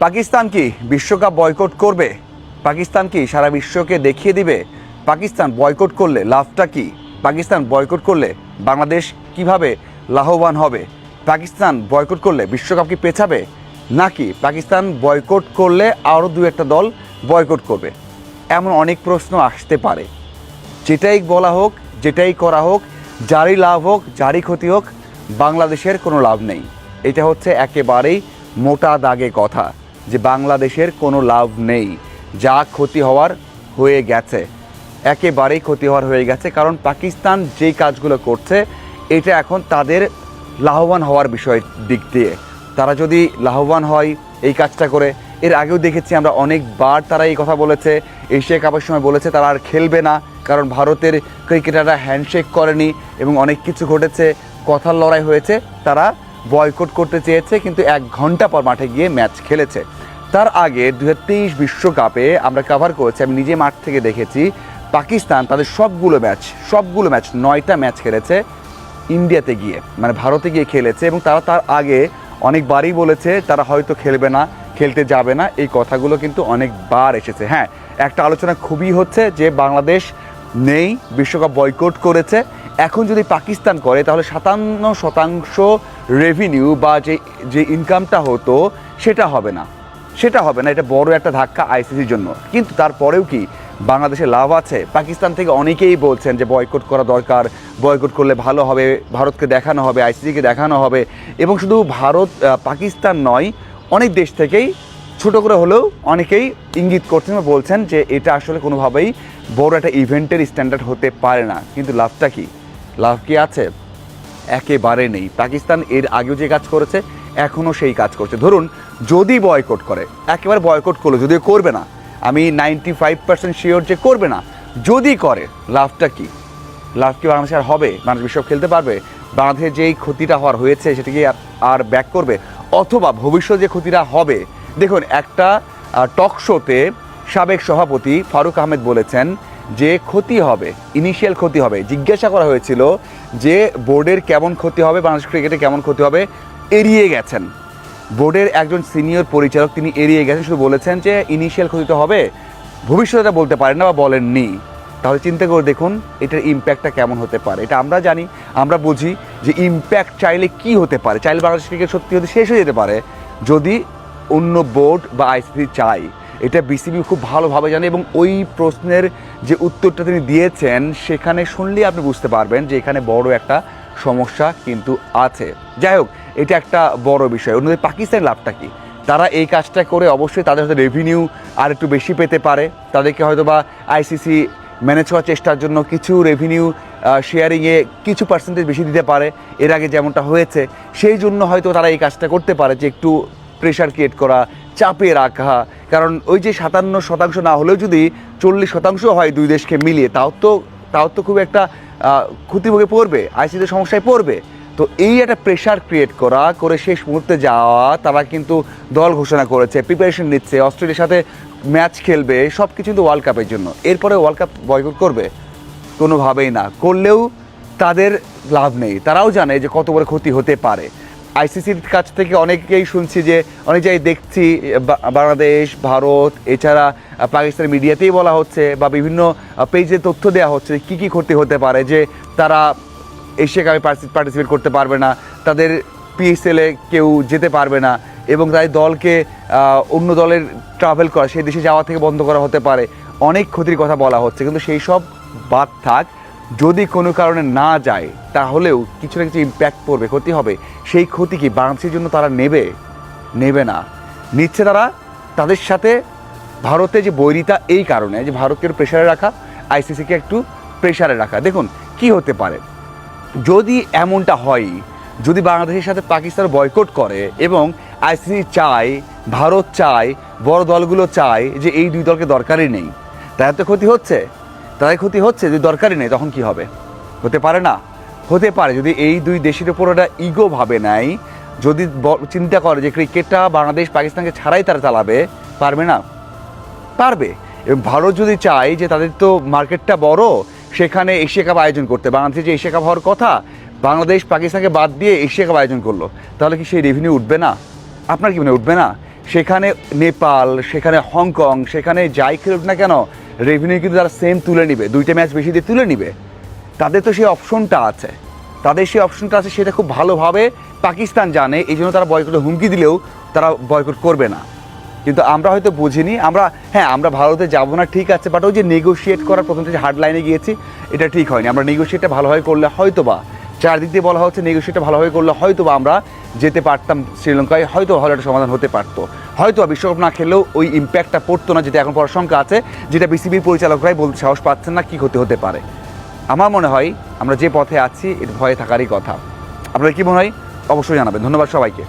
পাকিস্তান কি বিশ্বকাপ বয়কট করবে? পাকিস্তান কি সারা বিশ্বকে দেখিয়ে দিবে পাকিস্তান বয়কট করলে লাভটা কি? পাকিস্তান বয়কট করলে বাংলাদেশ কিভাবে লাভবান হবে? পাকিস্তান বয়কট করলে বিশ্বকাপ কি পেছাবে, নাকি পাকিস্তান বয়কট করলে আরও দু একটা দল বয়কট করবে? এমন অনেক প্রশ্ন আসতে পারে। যেটাই বলা হোক, যেটাই করা হোক, যারই লাভ হোক যারই ক্ষতি হোক, বাংলাদেশের কোনো লাভ নেই। এটা হচ্ছে একেবারেই মোটা দাগে কথা, যে বাংলাদেশের কোনো লাভ নেই। যা ক্ষতি হওয়ার হয়ে গেছে, একেবারেই ক্ষতি হওয়ার হয়ে গেছে। কারণ পাকিস্তান যেই কাজগুলো করছে, এটা এখন তাদের লাভবান হওয়ার বিষয় দিক দিয়ে। তারা যদি লাভবান হয় এই কাজটা করে, এর আগেও দেখেছি আমরা অনেকবার তারা এই কথা বলেছে, এশিয়া কাপের সময় বলেছে তারা আর খেলবে না, কারণ ভারতের ক্রিকেটাররা হ্যান্ডশেক করেনি এবং অনেক কিছু ঘটেছে, কথার লড়াই হয়েছে, তারা বয়কট করতে চেয়েছে, কিন্তু 1 ঘন্টা পর মাঠে গিয়ে ম্যাচ খেলেছে। তার আগে 2023 বিশ্বকাপে আমরা কভার করেছি, আমি নিজে মাঠ থেকে দেখেছি, পাকিস্তান তাদের সবগুলো ম্যাচ 9টা ম্যাচ খেলেছে ইন্ডিয়াতে গিয়ে, মানে ভারতে গিয়ে খেলেছে। এবং তারা তার আগে অনেকবারই বলেছে তারা হয়তো খেলবে না, খেলতে যাবে না, এই কথাগুলো কিন্তু অনেকবার এসেছে। হ্যাঁ, একটা আলোচনা খুবই হচ্ছে যে বাংলাদেশ নেই, বিশ্বকাপ বয়কট করেছে। এখন যদি পাকিস্তান করে তাহলে 57% রেভিনিউ বা যে ইনকামটা হতো সেটা হবে না। এটা বড় একটা ধাক্কা আইসিসির জন্য। কিন্তু তারপরেও কি বাংলাদেশের লাভ আছে? পাকিস্তান থেকে অনেকেই বলছেন যে বয়কট করা দরকার, বয়কট করলে ভালো হবে, ভারতকে দেখানো হবে, আইসিসিকে দেখানো হবে। এবং শুধু পাকিস্তান নয়, অনেক দেশ থেকেই ছোট করে হলেও অনেকেই ইঙ্গিত করছেন বা বলছেন যে এটা আসলে কোনোভাবেই বড় একটা ইভেন্টের স্ট্যান্ডার্ড হতে পারে না। কিন্তু লাভটা কি? লাভ কি আছে? একেবারে নেই। পাকিস্তান এর আগেও যে কাজ করেছে এখনও সেই কাজ করছে। ধরুন যদি বয়কট করে, একেবারে বয়কট করলো, যদিও করবে না, আমি 95% শিওর যে করবে না, যদি করে লাভটা কি? লাভ কি বাংলাদেশ আর হবে? বাংলাদেশ বিশ্বকাপ খেলতে পারবে? বাংলাদেশের যেই ক্ষতিটা হওয়ার হয়েছে সেটা কি আর ব্যাক করবে? অথবা ভবিষ্যৎ যে ক্ষতিটা হবে, দেখুন একটা টক শোতে সাবেক সভাপতি ফারুক আহমেদ বলেছেন যে ক্ষতি হবে, ইনিশিয়াল ক্ষতি হবে। জিজ্ঞাসা করা হয়েছিল যে বোর্ডের কেমন ক্ষতি হবে, বাংলাদেশ ক্রিকেটে কেমন ক্ষতি হবে, এড়িয়ে গেছেন। বোর্ডের একজন সিনিয়র পরিচালক তিনি এড়িয়ে গেছেন, শুধু বলেছেন যে ইনিশিয়াল ক্ষতিটা হবে, ভবিষ্যতে বলতে পারেন না বা বলেননি। তাহলে চিন্তা করে দেখুন এটার ইম্প্যাক্টটা কেমন হতে পারে। এটা আমরা জানি, আমরা বুঝি যে ইম্প্যাক্ট চাইলে কি হতে পারে। চাইলে বাংলাদেশ ক্রিকেট সত্যি হতে শেষ হয়ে যেতে পারে যদি অন্য বোর্ড বা আইসিসি চায়। এটা বিসিবি খুব ভালোভাবে জানে এবং ওই প্রশ্নের যে উত্তরটা তিনি দিয়েছেন সেখানে শুনলেই আপনি বুঝতে পারবেন যে এখানে বড় একটা সমস্যা কিন্তু আছে। যাই হোক, এটা একটা বড় বিষয়। অন্যদের পাকিস্তানের লাভটা কি? তারা এই কাজটা করে অবশ্যই তাদের হয়তো রেভিনিউ আর একটু বেশি পেতে পারে, তাদেরকে হয়তো বা আইসিসি ম্যানেজ করার চেষ্টার জন্য কিছু রেভিনিউ শেয়ারিংয়ে কিছু পার্সেন্টেজ বেশি দিতে পারে, এর আগে যেমনটা হয়েছে। সেই জন্য হয়তো তারা এই কাজটা করতে পারে, যে একটু প্রেশার ক্রিয়েট করা, চাপে রাখা। কারণ ওই যে 57% না হলেও যদি 40% হয় দুই দেশকে মিলিয়ে, তাও তো খুব একটা ক্ষতিভোগে পড়বে, আইসিসিতে সমস্যায় পড়বে। তো এই একটা প্রেশার ক্রিয়েট করে শেষ মুহূর্তে যাওয়া, তারা কিন্তু দল ঘোষণা করেছে, প্রিপারেশন নিচ্ছে, অস্ট্রেলিয়ার সাথে ম্যাচ খেলবে, সব কিছু কিন্তু ওয়ার্ল্ড কাপের জন্য। এরপরে ওয়ার্ল্ড কাপ বয়কট করবে? কোনোভাবেই না। করলেও তাদের লাভ নেই, তারাও জানে যে কত বড় ক্ষতি হতে পারে। আইসিসির কাছ থেকে অনেকেই শুনছি, যে অনেক জায়গায় দেখছি বাংলাদেশ, ভারত, এছাড়া পাকিস্তানের মিডিয়াতেই বলা হচ্ছে বা বিভিন্ন পেজে তথ্য দেওয়া হচ্ছে কী কী ক্ষতি হতে পারে, যে তারা এশিয়া কাপে পার্টিসিপেট করতে পারবে না, তাদের পিএসএলে কেউ যেতে পারবে না, এবং তাদের দলকে অন্য দলের ট্রাভেল করা, সেই দেশে যাওয়া থেকে বন্ধ করা হতে পারে। অনেক ক্ষতির কথা বলা হচ্ছে, কিন্তু সেই সব বাদ থাক, যদি কোনো কারণে না যায় তাহলেও কিছু না কিছু ইম্প্যাক্ট পড়বে, ক্ষতি হবে। সেই ক্ষতি কি বাংলাদেশের জন্য তারা নেবে না। নিচ্ছে তারা তাদের সাথে ভারতের যে বৈরিতা, এই কারণে যে ভারতকে একটু প্রেশারে রাখা, আইসিসিকে একটু প্রেশারে রাখা। দেখুন কি হতে পারে যদি এমনটা হয়, যদি বাংলাদেশের সাথে পাকিস্তান বয়কট করে এবং আইসিসি চায়, ভারত চায়, বড় দলগুলো চায় যে এই দুই দলকে দরকারই নেই, তাদের তো ক্ষতি হচ্ছে, যদি দরকারই নেই তখন কি হবে? হতে পারে না? হতে পারে। যদি এই দুই দেশের উপর একটা ইগো ভাবে নেয়, যদি চিন্তা করে যে ক্রিকেটটা বাংলাদেশ পাকিস্তানকে ছাড়াই তারা চালাবে, পারবে না? পারবে। এবং ভারত যদি চায় যে তাদের তো মার্কেটটা বড়, সেখানে এশিয়া কাপ আয়োজন করতে, বাংলাদেশে যে এশিয়া কাপ হওয়ার কথা, বাংলাদেশ পাকিস্তানকে বাদ দিয়ে এশিয়া কাপ আয়োজন করলো, তাহলে কি সেই রেভিনিউ উঠবে না? আপনার কি মনে উঠবে না? সেখানে নেপাল, সেখানে হংকং, সেখানে যাই খেলুক না কেন রেভিনিউ কিন্তু তারা সেম তুলে নিবে, 2টা ম্যাচ বেশি দিয়ে তুলে নিবে। তাদের তো সেই অপশনটা আছে, সেটা খুব ভালোভাবে পাকিস্তান জানে, এই জন্য তারা বয়কটের হুমকি দিলেও তারা বয়কট করবে না। কিন্তু আমরা হয়তো বুঝিনি, আমরা ভারতে যাবো না ঠিক আছে, বাট ওই যে নেগোশিয়েট করার প্রথম থেকে হার্ড লাইনে গিয়েছি, এটা ঠিক হয়নি। আমরা নেগোশিয়েটটা ভালোভাবে করলে হয়তো বা, চারদিক দিয়ে বলা হচ্ছে নেগোশিয়েটটা ভালোভাবে করলে হয়তো বা আমরা যেতে পারতাম শ্রীলঙ্কায়, হয়তো ভালো একটা সমাধান হতে পারতো, হয়তো বিশ্বকাপ না খেললেও ওই ইম্প্যাক্টটা পড়তো না, যেটা এখন পড়ার শঙ্কা আছে, যেটা বিসিবির পরিচালকরাই বলতে সাহস পাচ্ছেন না কী হতে পারে। আমার মনে হয় আমরা যে পথে আছি এর ভয়ে থাকারই কথা। আপনার কি মনে হয় অবশ্যই জানাবেন। ধন্যবাদ সবাইকে।